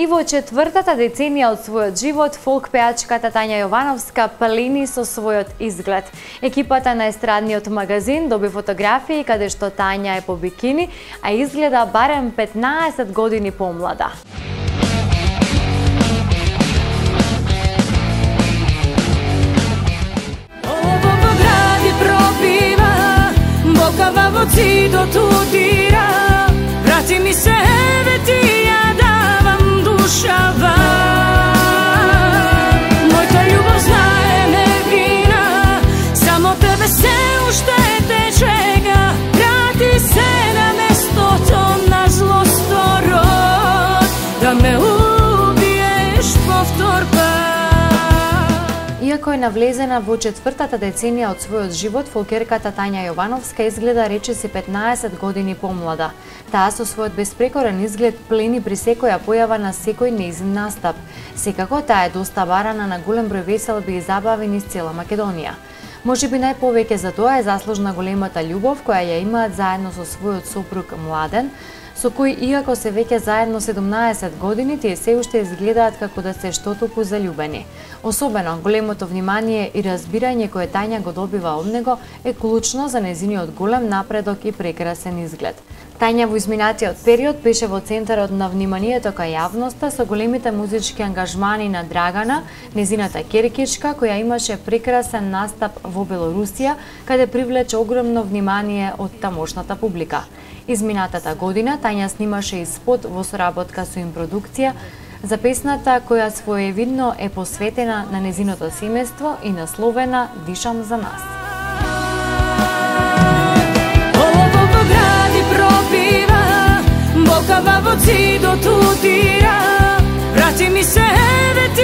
И во четвртата деценија од својот живот, фолк пеачката Тања Јовановска плени со својот изглед. Екипата на естрадниот магазин доби фотографии каде што Тања е по бикини, а изгледа барем 15 години помлада. Бокава во цидот утира, врати ми се, еве ти ја давам душава. Мојата љубов знае невина, само тебе се уште те чека. Врати се на местото на злосторот, да ме убиеш повтор пат. Иако е навлезена во четвртата деценија од својот живот, фолкерката Тања Јовановска изгледа речиси 15 години помлада. Таа со својот беспрекорен изглед плени при секоја појава на секој нејзин настап. Секако таа е доста барана на голем број веселби и забави низ цела Македонија. Можеби најповеќе за тоа е заслужна големата љубов која ја имаат заедно со својот сопруг Младен, со кој, иако се веќе заедно 17 години, тие се уште изгледаат како да се штотолку заљубени. Особено, големото внимание и разбирање кое Тања го добива од него е клучно за незиниот голем напредок и прекрасен изглед. Тања во изминатиот период беше во центарот на вниманието кај јавноста со големите музички ангажмани на Драгана, незината керкичка, која имаше прекрасен настап во Белорусија, каде привлече огромно внимание од тамошната публика. Изминатата година Тања снимаше и спот во соработка со импродукција за песната која своевидно е посветена на незиното семејство и насловена "Дишам за нас". Бокава во цидот утира, врати ми се, еве ти